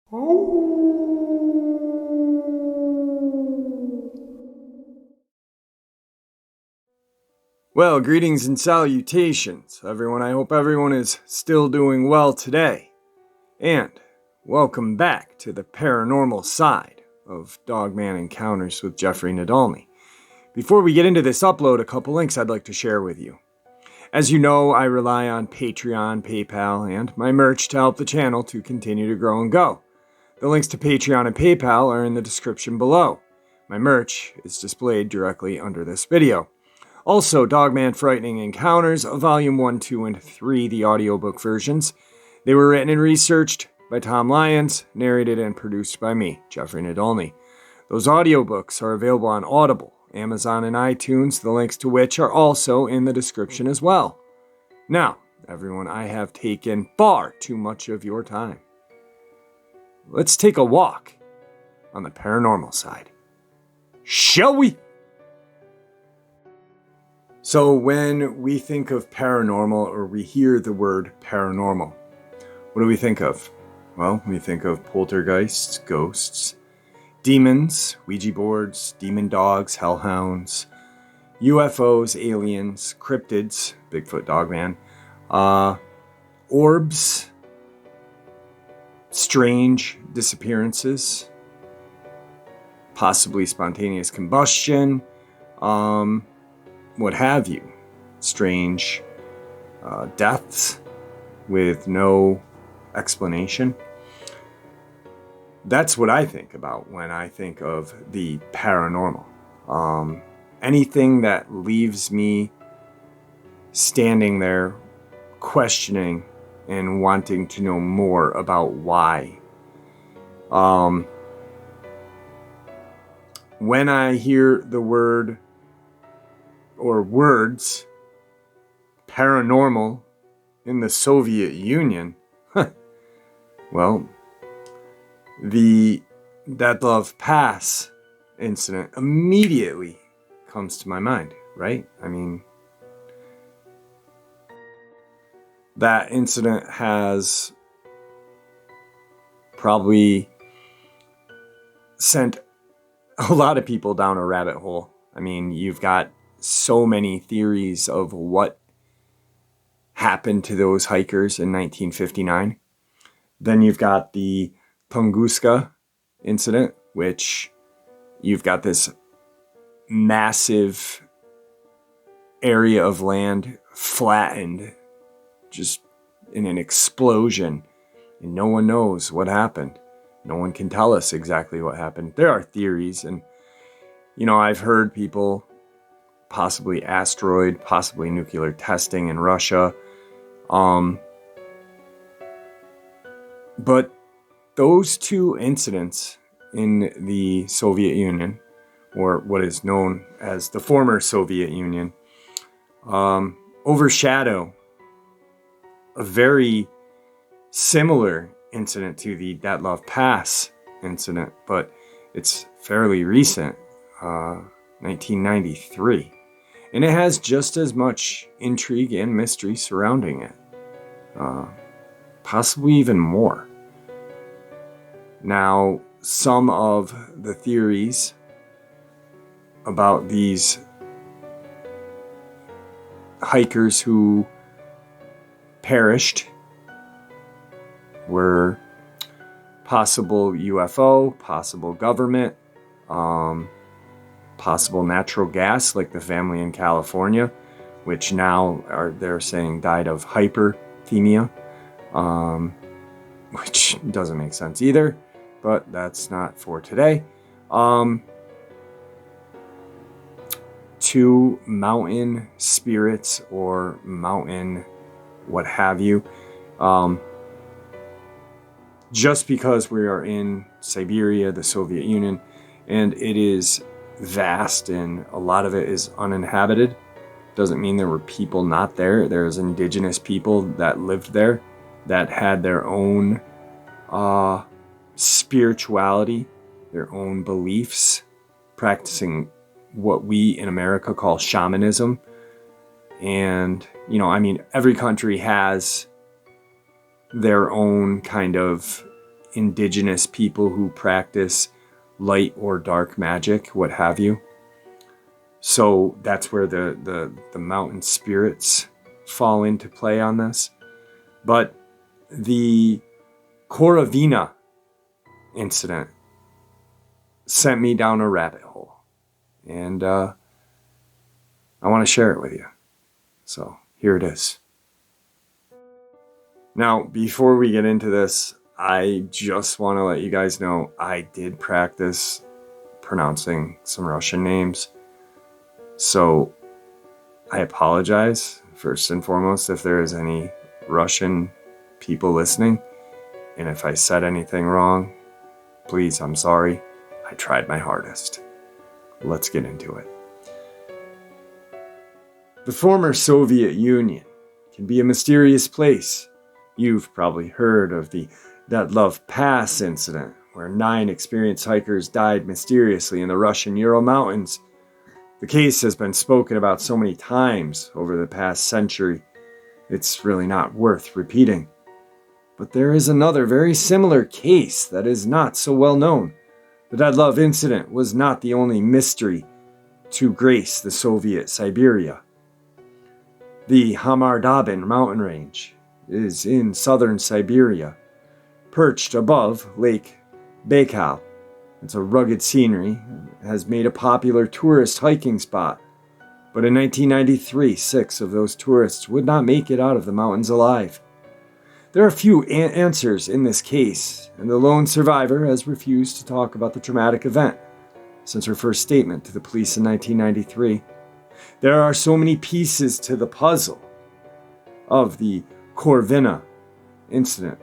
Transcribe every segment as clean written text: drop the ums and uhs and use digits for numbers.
Well, greetings and salutations, everyone. I hope everyone is still doing well today. And welcome back to the paranormal side of Dogman Encounters with Jeffrey Nadolny. Before we get into this upload, a couple links I'd like to share with you. As you know, I rely on Patreon, PayPal, and my merch to help the channel to continue to grow and go. The links to Patreon and PayPal are in the description below. My merch is displayed directly under this video. Also, Dogman Frightening Encounters, Volume 1, 2, and 3, the audiobook versions. They were written and researched by Tom Lyons, narrated and produced by me, Jeffrey Nadolny. Those audiobooks are available on Audible, Amazon, and iTunes, the links to which are also in the description as well. Now, everyone, I have taken far too much of your time. Let's take a walk on the paranormal side. Shall we? So when we think of paranormal or we hear the word paranormal, what do we think of? Well, we think of poltergeists, ghosts, demons, Ouija boards, demon dogs, hellhounds, UFOs, aliens, cryptids, Bigfoot, Dogman, orbs, strange disappearances, possibly spontaneous combustion, what have you. Strange deaths with no explanation. That's what I think about when I think of the paranormal. Anything that leaves me standing there questioning and wanting to know more about why. When I hear the word or words paranormal in the Soviet Union, well, the Dyatlov Pass incident immediately comes to my mind, right? I mean, that incident has probably sent a lot of people down a rabbit hole. I mean, you've got so many theories of what happened to those hikers in 1959. Then you've got the Tunguska incident, which you've got this massive area of land flattened just in an explosion, and no one knows what happened. No one can tell us exactly what happened. There are theories, and I've heard people possibly asteroid, possibly nuclear testing in Russia. But those two incidents in the Soviet Union, or what is known as the former Soviet Union, overshadow a very similar incident to the Dyatlov Pass incident, but it's fairly recent, 1993. And it has just as much intrigue and mystery surrounding it. Possibly even more. Now, some of the theories about these hikers who perished were possible UFO, possible government, possible natural gas, like the family in California, which now they're saying died of hyperthermia, which doesn't make sense either, but that's not for today. Two mountain spirits or mountain what have you. Just because we are in Siberia, the Soviet Union, and it is vast and a lot of it is uninhabited, doesn't mean there were people not there. There's indigenous people that lived there that had their own spirituality, their own beliefs, practicing what we in America call shamanism. And, every country has their own kind of indigenous people who practice light or dark magic, what have you. So that's where the mountain spirits fall into play on this. But the Korovina incident sent me down a rabbit hole. And I want to share it with you. So here it is. Now, before we get into this, I just want to let you guys know I did practice pronouncing some Russian names. So I apologize, first and foremost, if there is any Russian people listening. And if I said anything wrong, please, I'm sorry. I tried my hardest. Let's get into it. The former Soviet Union can be a mysterious place. You've probably heard of the Dyatlov Pass incident, where 9 experienced hikers died mysteriously in the Russian Ural Mountains. The case has been spoken about so many times over the past century, it's really not worth repeating. But there is another very similar case that is not so well known. The Dyatlov incident was not the only mystery to grace the Soviet Siberia. The Khamar-Daban mountain range is in southern Siberia, perched above Lake Baikal. It's a rugged scenery and has made a popular tourist hiking spot. But in 1993, 6 of those tourists would not make it out of the mountains alive. There are few answers in this case, and the lone survivor has refused to talk about the traumatic event since her first statement to the police in 1993. There are so many pieces to the puzzle of the Korovina incident,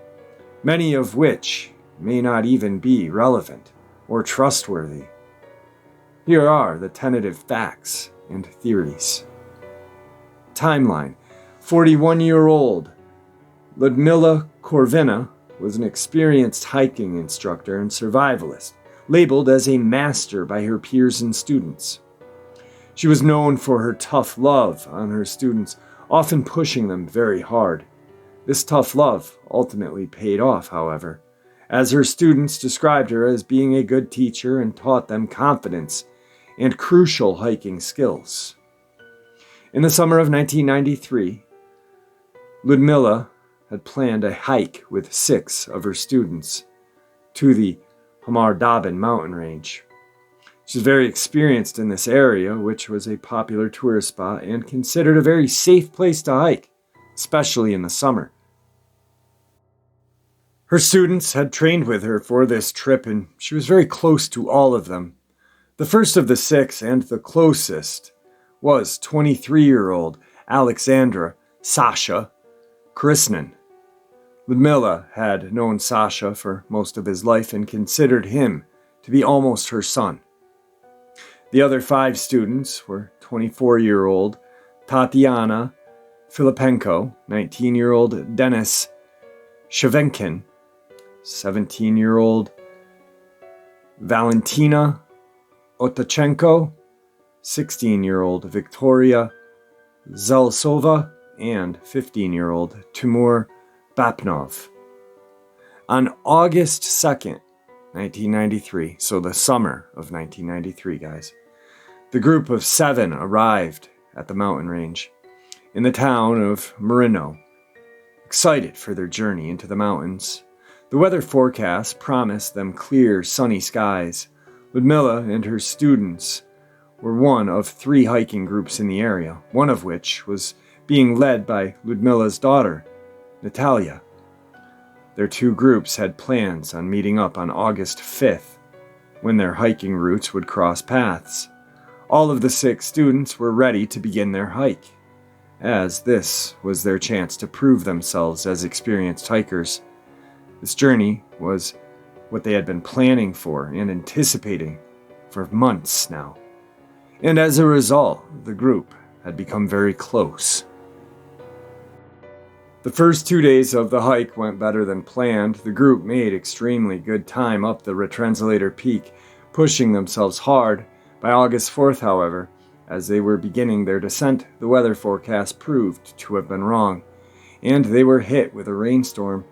many of which may not even be relevant or trustworthy. Here are the tentative facts and theories. Timeline: 41-year-old Lyudmila Korovina was an experienced hiking instructor and survivalist, labeled as a master by her peers and students. She was known for her tough love on her students, often pushing them very hard. This tough love ultimately paid off, however, as her students described her as being a good teacher and taught them confidence and crucial hiking skills. In the summer of 1993, Lyudmila had planned a hike with 6 of her students to the Khamar-Daban mountain range. She's very experienced in this area, which was a popular tourist spot and considered a very safe place to hike, especially in the summer. Her students had trained with her for this trip, and she was very close to all of them. The first of the 6 and the closest was 23-year-old Alexandra Sasha Krisnan. Lyudmila had known Sasha for most of his life and considered him to be almost her son. The other 5 students were 24-year-old Tatiana Filipenko, 19-year-old Denis Shavenkin, 17-year-old Valentina Otachenko, 16-year-old Victoria Zalsova, and 15-year-old Timur Bapnov. On August 2nd, 1993, so the summer of 1993, guys, the group of 7 arrived at the mountain range in the town of Marino, excited for their journey into the mountains. The weather forecast promised them clear, sunny skies. Lyudmila and her students were one of 3 hiking groups in the area, one of which was being led by Lyudmila's daughter, Natalia. Their 2 groups had plans on meeting up on August 5th, when their hiking routes would cross paths. All of the 6 students were ready to begin their hike, as this was their chance to prove themselves as experienced hikers. This journey was what they had been planning for and anticipating for months now. And as a result, the group had become very close. The first 2 days of the hike went better than planned. The group made extremely good time up the Retranslator Peak, pushing themselves hard. By August 4th, however, as they were beginning their descent, the weather forecast proved to have been wrong, and they were hit with a rainstorm.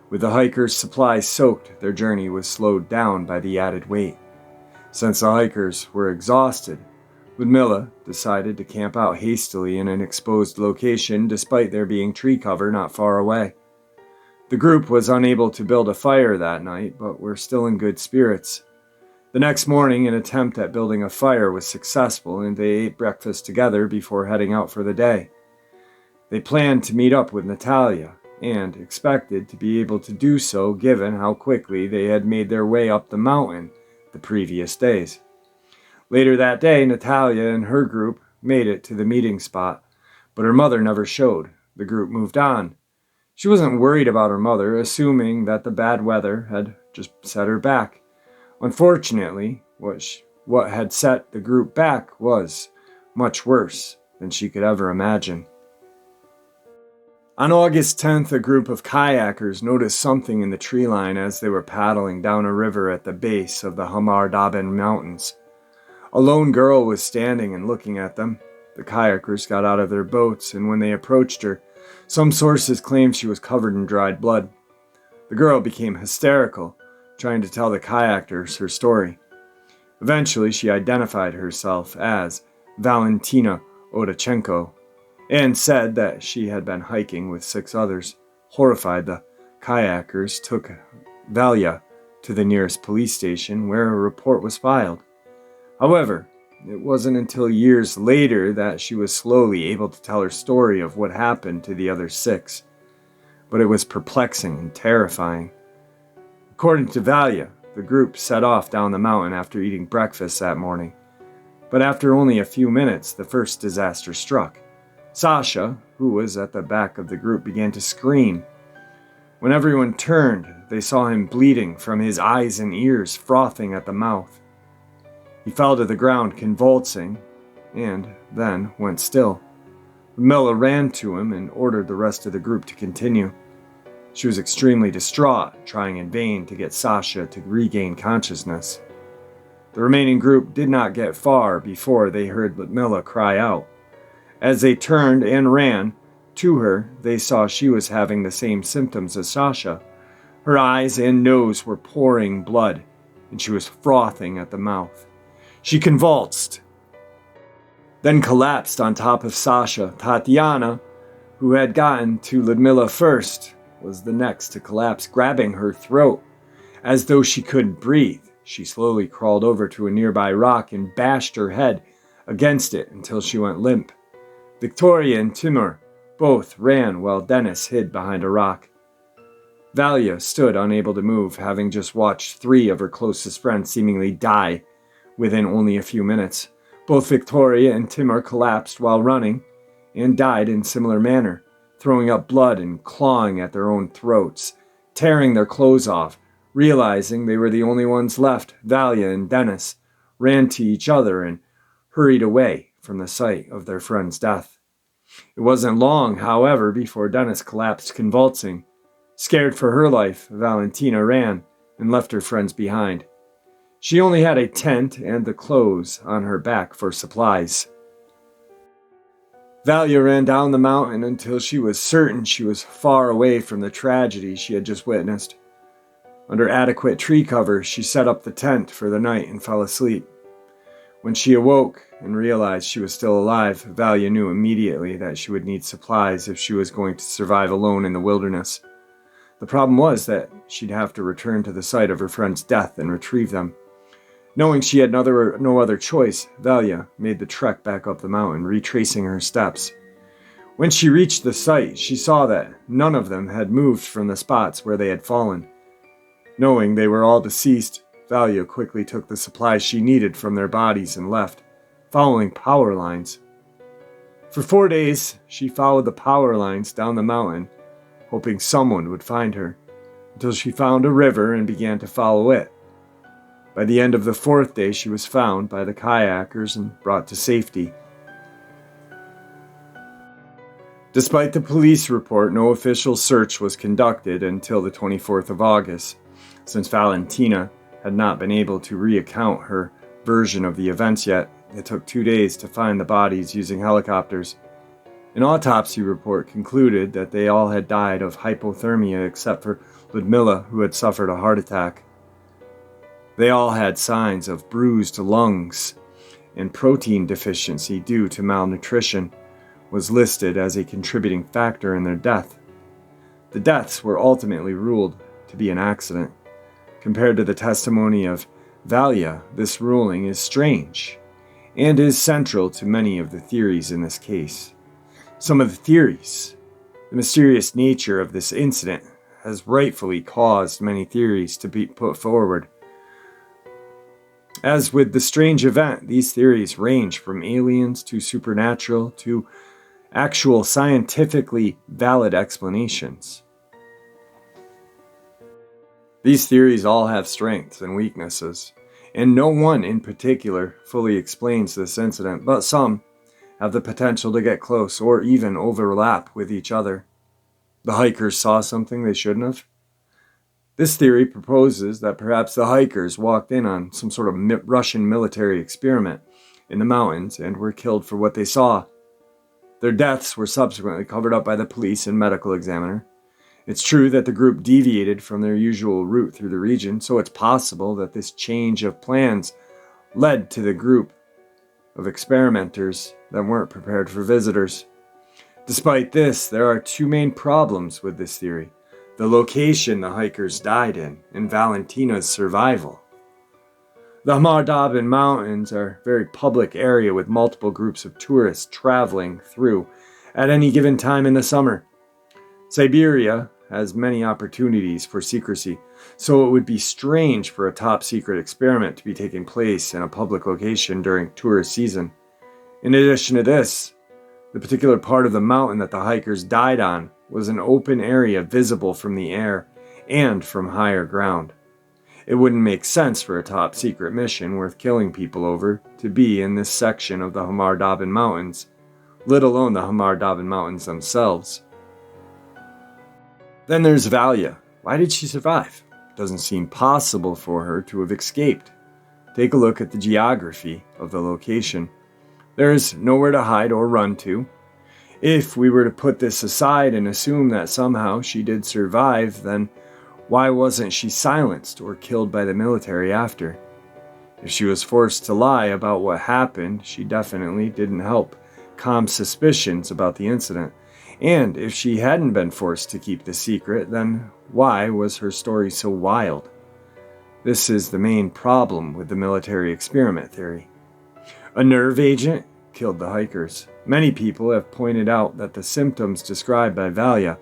With the hikers' supplies soaked, their journey was slowed down by the added weight. Since the hikers were exhausted, Ludmilla decided to camp out hastily in an exposed location despite there being tree cover not far away. The group was unable to build a fire that night, but were still in good spirits. The next morning, an attempt at building a fire was successful, and they ate breakfast together before heading out for the day. They planned to meet up with Natalia, and expected to be able to do so given how quickly they had made their way up the mountain the previous days. Later that day, Natalia and her group made it to the meeting spot, but her mother never showed. The group moved on. She wasn't worried about her mother, assuming that the bad weather had just set her back. Unfortunately, what had set the group back was much worse than she could ever imagine. On August 10th, a group of kayakers noticed something in the tree line as they were paddling down a river at the base of the Khamar-Daban Mountains. A lone girl was standing and looking at them. The kayakers got out of their boats, and when they approached her, some sources claimed she was covered in dried blood. The girl became hysterical, trying to tell the kayakers her story. Eventually, she identified herself as Valentina Odachenko and said that she had been hiking with 6 others. Horrified, the kayakers took Valia to the nearest police station where a report was filed. However, it wasn't until years later that she was slowly able to tell her story of what happened to the other 6. But it was perplexing and terrifying. According to Valia, the group set off down the mountain after eating breakfast that morning. But after only a few minutes, the first disaster struck. Sasha, who was at the back of the group, began to scream. When everyone turned, they saw him bleeding from his eyes and ears, frothing at the mouth. He fell to the ground, convulsing, and then went still. Ludmilla ran to him and ordered the rest of the group to continue. She was extremely distraught, trying in vain to get Sasha to regain consciousness. The remaining group did not get far before they heard Ludmilla cry out. As they turned and ran to her, they saw she was having the same symptoms as Sasha. Her eyes and nose were pouring blood, and she was frothing at the mouth. She convulsed, then collapsed on top of Sasha. Tatiana, who had gotten to Ludmilla first, was the next to collapse, grabbing her throat. As though she couldn't breathe, she slowly crawled over to a nearby rock and bashed her head against it until she went limp. Victoria and Timur both ran while Dennis hid behind a rock. Valia stood unable to move, having just watched 3 of her closest friends seemingly die within only a few minutes. Both Victoria and Timur collapsed while running and died in similar manner, throwing up blood and clawing at their own throats, tearing their clothes off. Realizing they were the only ones left, Valia and Dennis ran to each other and hurried away from the site of their friend's death. It wasn't long, however, before Dennis collapsed convulsing. Scared for her life, Valentina ran and left her friends behind. She only had a tent and the clothes on her back for supplies. Valia ran down the mountain until she was certain she was far away from the tragedy she had just witnessed. Under adequate tree cover, she set up the tent for the night and fell asleep. When she awoke and realized she was still alive, Valia knew immediately that she would need supplies if she was going to survive alone in the wilderness. The problem was that she'd have to return to the site of her friend's death and retrieve them. Knowing she had no other choice, Valia made the trek back up the mountain, retracing her steps. When she reached the site, she saw that none of them had moved from the spots where they had fallen. Knowing they were all deceased, Valia quickly took the supplies she needed from their bodies and left, following power lines. For 4 days, she followed the power lines down the mountain, hoping someone would find her, until she found a river and began to follow it. By the end of the 4th day, she was found by the kayakers and brought to safety. Despite the police report, no official search was conducted until the 24th of August, since Valentina had not been able to recount her version of the events yet. It took 2 days to find the bodies using helicopters. An autopsy report concluded that they all had died of hypothermia except for Ludmila, who had suffered a heart attack. They all had signs of bruised lungs, and protein deficiency due to malnutrition was listed as a contributing factor in their death. The deaths were ultimately ruled to be an accident. Compared to the testimony of Valia, this ruling is strange and is central to many of the theories in this case. Some of the theories. The mysterious nature of this incident has rightfully caused many theories to be put forward. As with the strange event, these theories range from aliens to supernatural to actual scientifically valid explanations. These theories all have strengths and weaknesses, and no one in particular fully explains this incident, but some have the potential to get close or even overlap with each other. The hikers saw something they shouldn't have. This theory proposes that perhaps the hikers walked in on some sort of Russian military experiment in the mountains and were killed for what they saw. Their deaths were subsequently covered up by the police and medical examiner. It's true that the group deviated from their usual route through the region, so it's possible that this change of plans led to the group of experimenters that weren't prepared for visitors. Despite this, there are two main problems with this theory: the location the hikers died in, and Valentina's survival. The Khamar-Daban Mountains are a very public area with multiple groups of tourists traveling through at any given time in the summer. Siberia has many opportunities for secrecy, so it would be strange for a top-secret experiment to be taking place in a public location during tourist season. In addition to this, the particular part of the mountain that the hikers died on was an open area visible from the air and from higher ground. It wouldn't make sense for a top-secret mission worth killing people over to be in this section of the Khamar-Daban Mountains, let alone the Khamar-Daban Mountains themselves. Then there's Valia. Why did she survive? It doesn't seem possible for her to have escaped. Take a look at the geography of the location. There is nowhere to hide or run to. If we were to put this aside and assume that somehow she did survive, then why wasn't she silenced or killed by the military after? If she was forced to lie about what happened, she definitely didn't help calm suspicions about the incident. And if she hadn't been forced to keep the secret, then why was her story so wild? This is the main problem with the military experiment theory. A nerve agent killed the hikers. Many people have pointed out that the symptoms described by Valia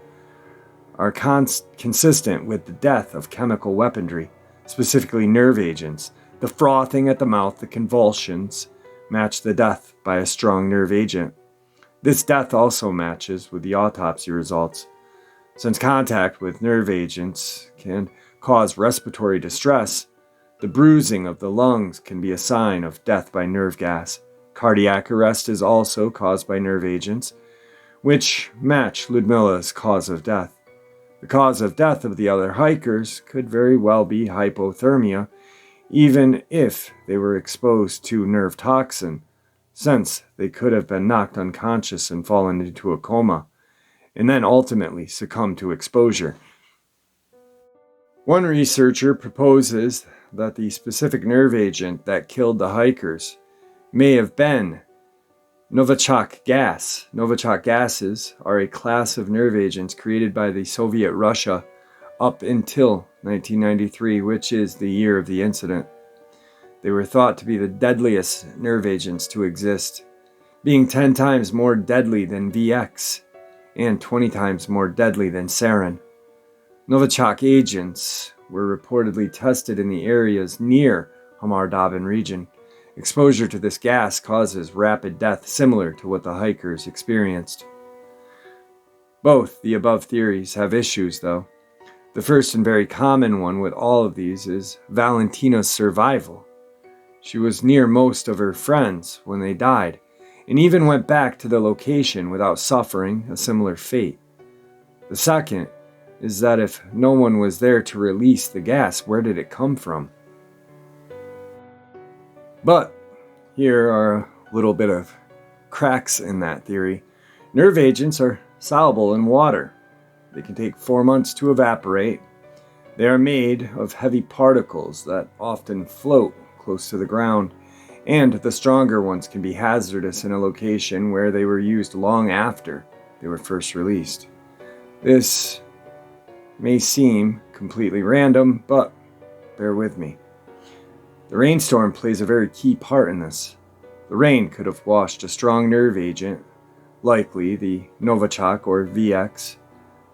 are consistent with the death of chemical weaponry, specifically nerve agents. The frothing at the mouth, the convulsions, match the death by a strong nerve agent. This death also matches with the autopsy results. Since contact with nerve agents can cause respiratory distress, the bruising of the lungs can be a sign of death by nerve gas. Cardiac arrest is also caused by nerve agents, which match Ludmila's cause of death. The cause of death of the other hikers could very well be hypothermia, even if they were exposed to nerve toxin, since they could have been knocked unconscious and fallen into a coma, and then ultimately succumb to exposure. One researcher proposes that the specific nerve agent that killed the hikers may have been Novichok gas. Novichok gases are a class of nerve agents created by the Soviet Russia up until 1993, which is the year of the incident. They were thought to be the deadliest nerve agents to exist, being 10 times more deadly than VX and 20 times more deadly than sarin. Novichok agents were reportedly tested in the areas near Khamar-Daban region. Exposure to this gas causes rapid death similar to what the hikers experienced. Both the above theories have issues, though. The first and very common one with all of these is Valentina's survival. She was near most of her friends when they died, and even went back to the location without suffering a similar fate. The second is that if no one was there to release the gas, where did it come from? But here are a little bit of cracks in that theory. Nerve agents are soluble in water. They can take 4 months to evaporate. They are made of heavy particles that often float close to the ground, and the stronger ones can be hazardous in a location where they were used long after they were first released. This may seem completely random, but bear with me. The rainstorm plays a very key part in this. The rain could have washed a strong nerve agent, likely the Novichok or VX,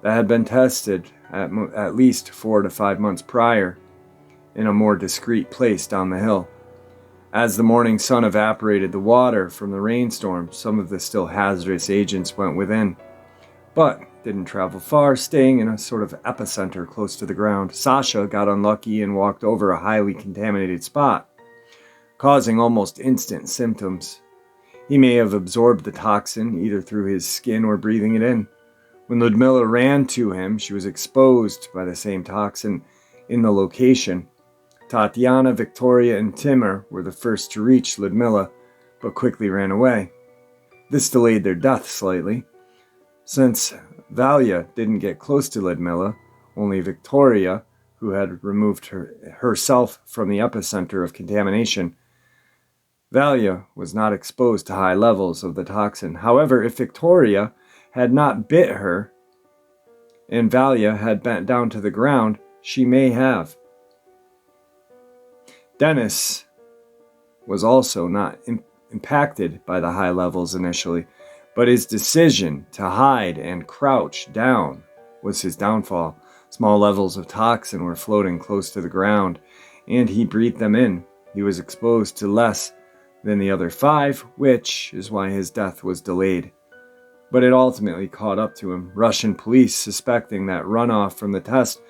that had been tested at least 4 to 5 months prior in a more discreet place down the hill. As the morning sun evaporated the water from the rainstorm, some of the still hazardous agents went within, but didn't travel far, staying in a sort of epicenter close to the ground. Sasha got unlucky and walked over a highly contaminated spot, causing almost instant symptoms. He may have absorbed the toxin either through his skin or breathing it in. When Ludmila ran to him, she was exposed by the same toxin in the location. Tatiana, Victoria, and Timur were the first to reach Ludmila, but quickly ran away. This delayed their death slightly. Since Valia didn't get close to Ludmila, only Victoria, who had removed herself from the epicenter of contamination, Valia was not exposed to high levels of the toxin. However, if Victoria had not bit her and Valia had bent down to the ground, she may have. Dennis was also not impacted by the high levels initially, but his decision to hide and crouch down was his downfall. Small levels of toxin were floating close to the ground, and he breathed them in. He was exposed to less than the other 5, which is why his death was delayed. But it ultimately caught up to him. Russian police, suspecting that runoff from the test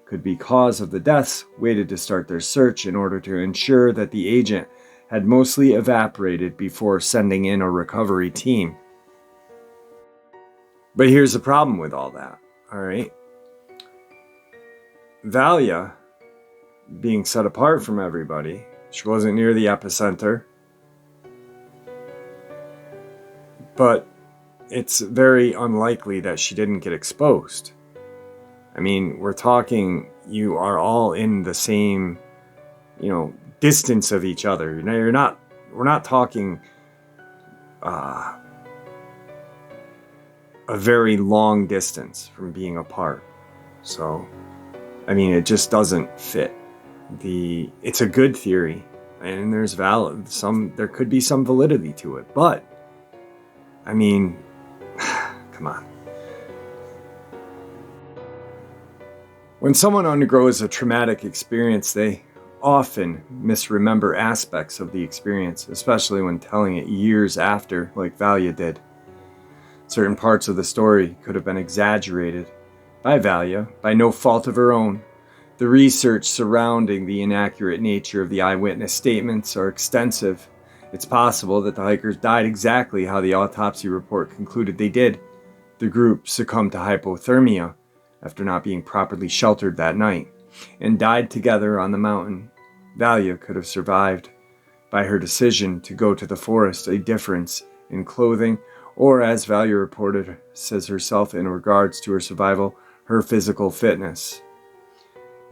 could be cause of the deaths, waited to start their search in order to ensure that the agent had mostly evaporated before sending in a recovery team. But here's the problem with all that, all right? Valia, being set apart from everybody, she wasn't near the epicenter, but it's very unlikely that she didn't get exposed. I mean, we're talking, you are all in the same, distance of each other. We're not talking a very long distance from being apart. So, I mean, it just doesn't fit. It's a good theory, and there's there could be some validity to it, but I mean, come on. When someone undergoes a traumatic experience, they often misremember aspects of the experience, especially when telling it years after, like Valia did. Certain parts of the story could have been exaggerated by Valia, by no fault of her own. The research surrounding the inaccurate nature of the eyewitness statements are extensive. It's possible that the hikers died exactly how the autopsy report concluded they did. The group succumbed to hypothermia after not being properly sheltered that night, and died together on the mountain. Valia could have survived by her decision to go to the forest, a difference in clothing, or as Valia reported, says herself in regards to her survival, her physical fitness.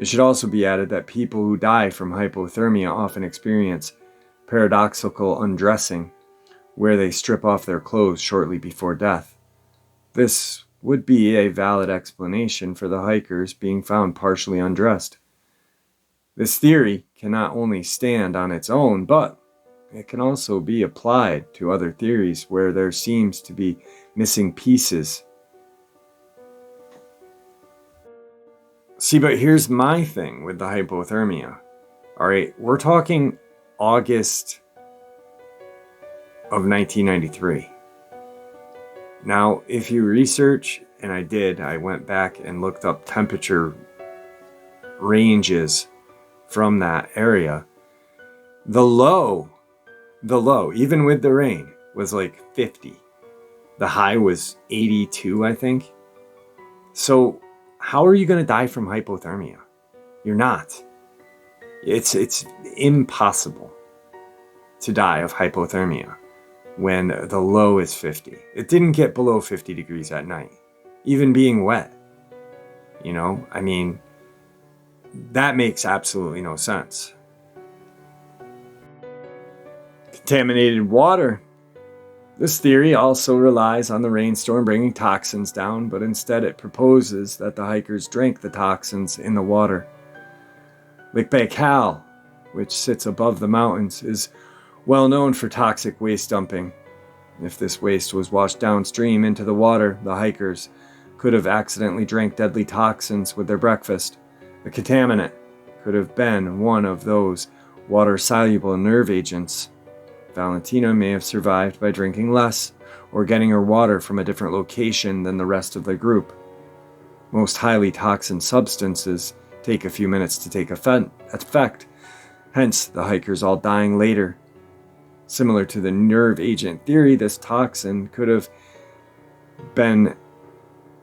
It should also be added that people who die from hypothermia often experience paradoxical undressing, where they strip off their clothes shortly before death. This would be a valid explanation for the hikers being found partially undressed. This theory can not only stand on its own, but it can also be applied to other theories where there seems to be missing pieces. See, but here's my thing with the hypothermia. All right, we're talking August of 1993. Now, if you research, and I went back and looked up temperature ranges from that area. The low, even with the rain, was like 50. The high was 82, I think. So how are you going to die from hypothermia? You're not. It's impossible to die of hypothermia. when the low is 50. It didn't get below 50 degrees at night, even being wet. You know, I mean, that makes absolutely no sense. Contaminated water. This theory also relies on the rainstorm bringing toxins down, but instead it proposes that the hikers drank the toxins in the water. Lake Baikal, which sits above the mountains, is well known for toxic waste dumping. If this waste was washed downstream into the water, the hikers could have accidentally drank deadly toxins with their breakfast. The contaminant could have been one of those water-soluble nerve agents. Valentina may have survived by drinking less or getting her water from a different location than the rest of the group. Most highly toxic substances take a few minutes to take effect, hence the hikers all dying later. Similar to the nerve agent theory, this toxin could have been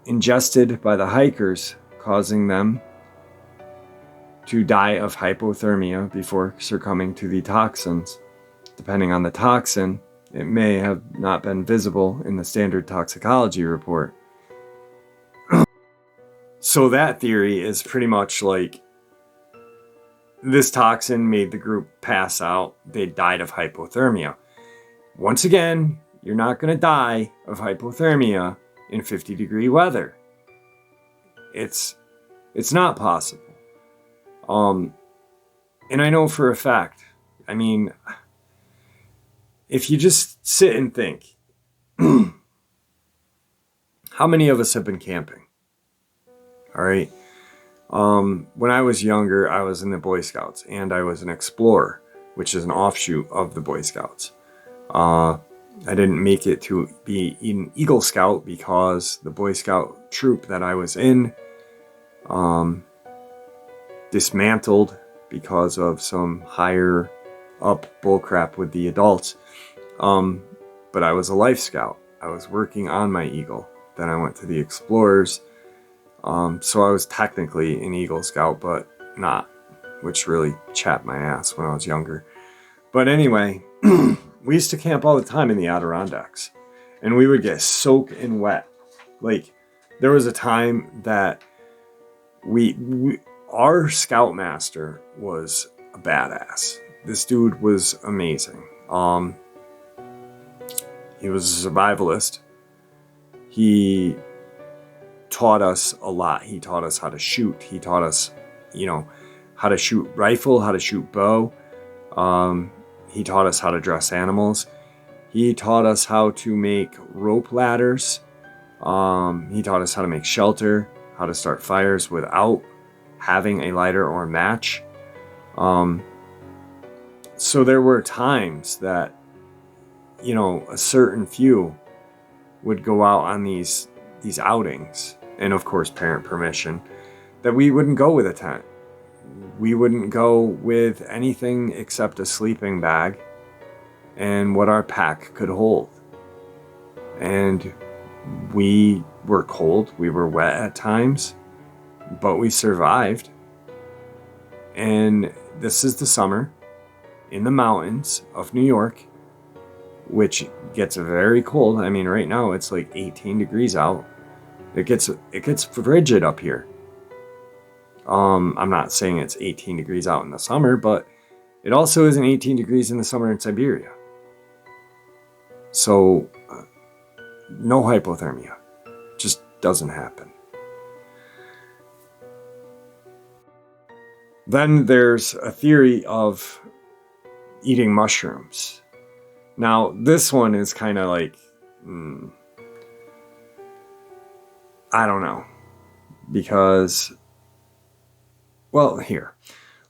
ingested by the hikers, causing them to die of hypothermia before succumbing to the toxins. Depending on the toxin, it may have not been visible in the standard toxicology report. So that theory is pretty much like this toxin made the group pass out. They died of hypothermia. Once again, you're not going to die of hypothermia in 50-degree weather. It's not possible. And I know for a fact, I mean, if you just sit and think, how many of us have been camping? All right. When I was younger, I was in the Boy Scouts and I was an explorer, which is an offshoot of the Boy Scouts. I didn't make it to be an Eagle Scout because the Boy Scout troop that I was in dismantled because of some higher up bullcrap with the adults. But I was a Life Scout. I was working on my Eagle. Then I went to the Explorers. So I was technically an Eagle Scout, but not, which really chapped my ass when I was younger. But anyway, we used to camp all the time in the Adirondacks, and we would get soaked and wet. Like, there was a time that our scoutmaster was a badass. This dude was amazing. He was a survivalist. He taught us a lot. He taught us how to shoot. He taught us, how to shoot rifle, how to shoot bow. He taught us how to dress animals. He taught us how to make rope ladders. He taught us how to make shelter, how to start fires without having a lighter or a match. So there were times that, a certain few would go out on these outings, and of course parent permission, that we wouldn't go with a tent. We wouldn't go with anything except a sleeping bag and what our pack could hold. And we were cold, we were wet at times, but we survived. And this is the summer in the mountains of New York, which gets very cold. I mean, right now it's like 18 degrees out. It gets frigid up here. I'm not saying it's 18 degrees out in the summer, but it also isn't 18 degrees in the summer in Siberia. So, no hypothermia. Just doesn't happen. Then there's a theory of eating mushrooms. Now, this one is kind of like, I don't know. Because, well, here.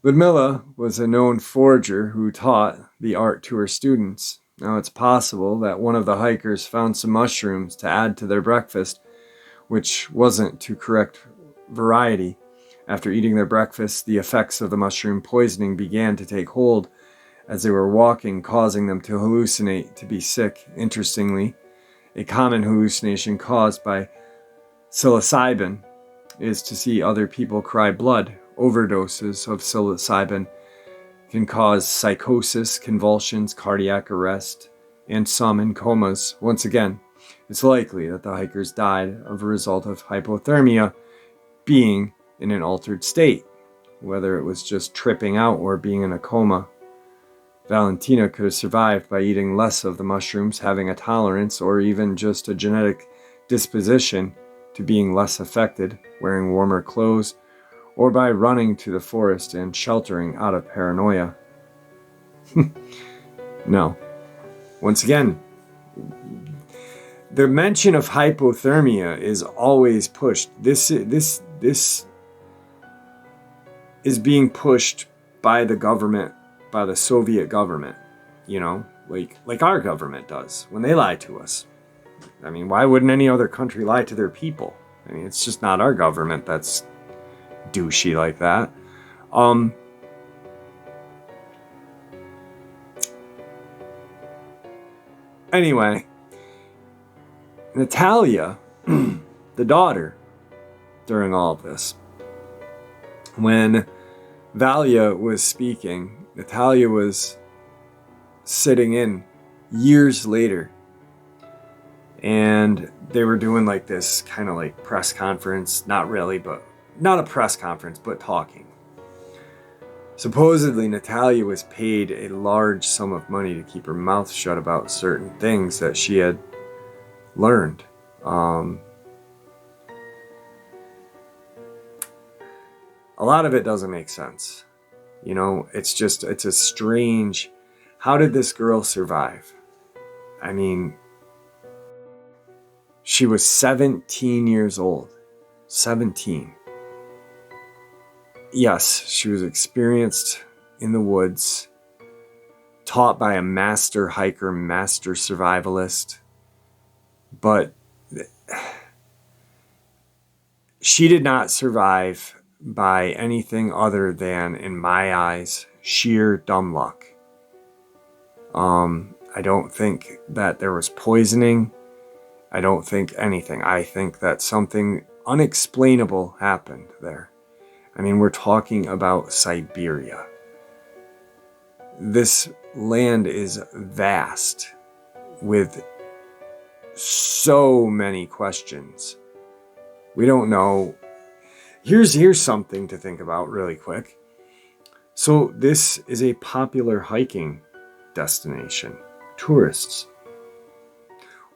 Ludmilla was a known forager who taught the art to her students. Now, it's possible that one of the hikers found some mushrooms to add to their breakfast, which wasn't to correct variety. After eating their breakfast, the effects of the mushroom poisoning began to take hold as they were walking, causing them to hallucinate, to be sick. Interestingly, a common hallucination caused by psilocybin is to see other people cry blood. Overdoses of psilocybin can cause psychosis, convulsions, cardiac arrest, and some in comas. Once again, it's likely that the hikers died of a result of hypothermia, being in an altered state, whether it was just tripping out or being in a coma. Valentina could have survived by eating less of the mushrooms, having a tolerance, or even just a genetic disposition to being less affected, wearing warmer clothes, or by running to the forest and sheltering out of paranoia. No. Once again, the mention of hypothermia is always pushed. This is being pushed by the government, by the Soviet government, like our government does when they lie to us. I mean, why wouldn't any other country lie to their people? I mean, it's just not our government that's douchey like that. Anyway, Natalia, the daughter, during all of this, when Valia was speaking, Natalia was sitting in years later, and they were doing like this kind of like press conference, not really, but not a press conference, but talking. Supposedly, Natalia was paid a large sum of money to keep her mouth shut about certain things that she had learned. A lot of it doesn't make sense. It's a strange, how did this girl survive? I mean, she was 17 years old. 17. Yes, she was experienced in the woods, taught by a master hiker, master survivalist, but she did not survive by anything other than, in my eyes, sheer dumb luck. I don't think that there was poisoning. I don't think anything. I think that something unexplainable happened there. I mean, we're talking about Siberia. This land is vast with so many questions. We don't know. Here's something to think about really quick. So this is a popular hiking destination. Tourists.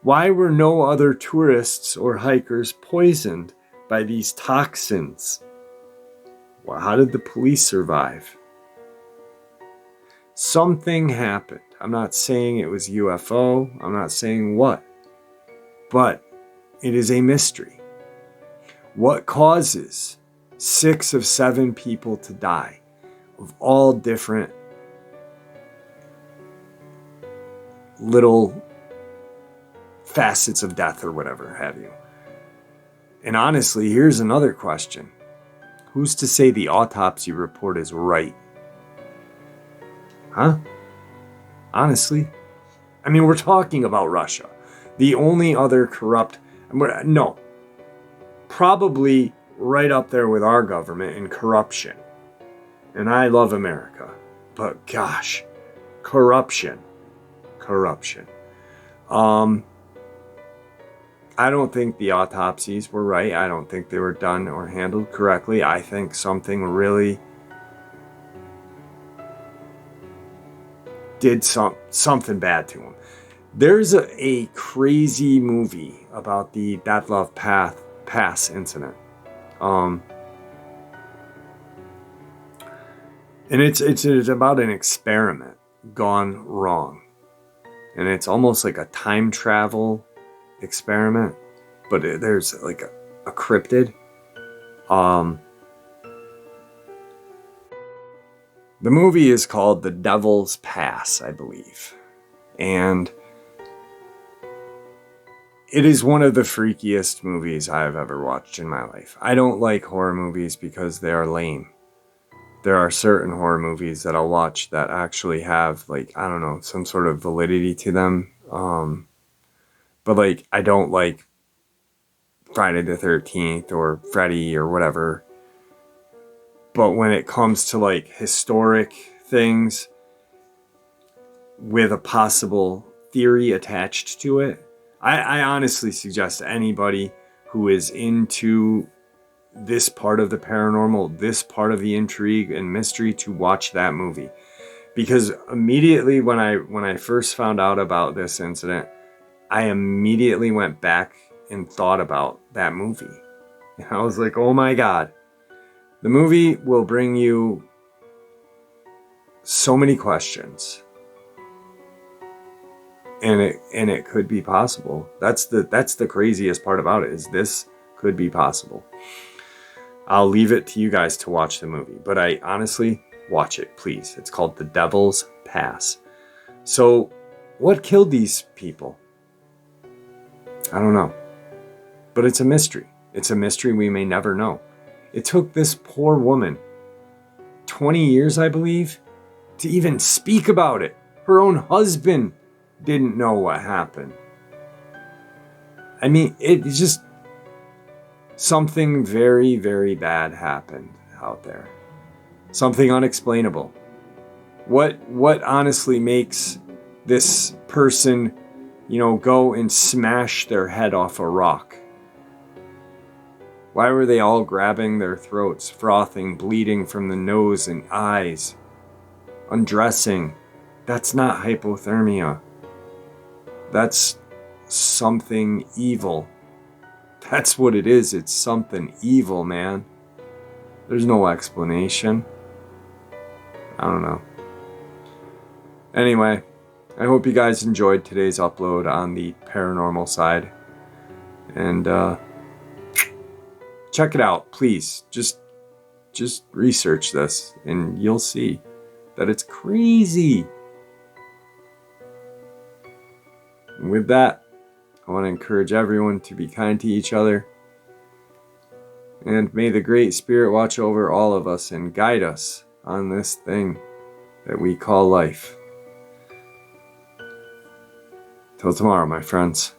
Why were no other tourists or hikers poisoned by these toxins? Well, how did the police survive? Something happened. I'm not saying it was UFO. I'm not saying what. But it is a mystery. What causes 6 of 7 people to die of all different little facets of death or whatever have you? And honestly, here's another question. Who's to say the autopsy report is right? Huh? Honestly? I mean, we're talking about Russia. The only other corrupt... No. Probably right up there with our government in corruption. And I love America. But gosh. Corruption. I don't think the autopsies were right. I don't think they were done or handled correctly. I think something really did something bad to him. There's a crazy movie about the Dyatlov Pass incident. And it's about an experiment gone wrong. And it's almost like a time travel experiment, but there's like a cryptid. The movie is called The Devil's Pass, I believe. And it is one of the freakiest movies I've ever watched in my life. I don't like horror movies because they are lame. There are certain horror movies that I'll watch that actually have, like, I don't know, some sort of validity to them. But, like, I don't like Friday the 13th or Freddy or whatever. But when it comes to, like, historic things with a possible theory attached to it. I honestly suggest anybody who is into this part of the paranormal, this part of the intrigue and mystery, to watch that movie. Because immediately when I first found out about this incident, I immediately went back and thought about that movie. And I was like, oh my God. The movie will bring you so many questions. And it could be possible. That's the craziest part about it, is this could be possible. I'll leave it to you guys to watch the movie, but I honestly, watch it, please. It's called The Devil's Pass. So, what killed these people? I don't know. But it's a mystery. It's a mystery we may never know. It took this poor woman 20 years, I believe, to even speak about it. Her own husband didn't know what happened. I mean, it's just something very, very bad happened out there. Something unexplainable. What honestly makes this person, go and smash their head off a rock? Why were they all grabbing their throats, frothing, bleeding from the nose and eyes, undressing? That's not hypothermia. That's something evil. That's what it is. It's something evil, man. There's no explanation. I don't know. Anyway, I hope you guys enjoyed today's upload on the paranormal side. And check it out, please. Just research this and you'll see that it's crazy. And with that, I want to encourage everyone to be kind to each other. And may the Great Spirit watch over all of us and guide us on this thing that we call life. Till tomorrow, my friends.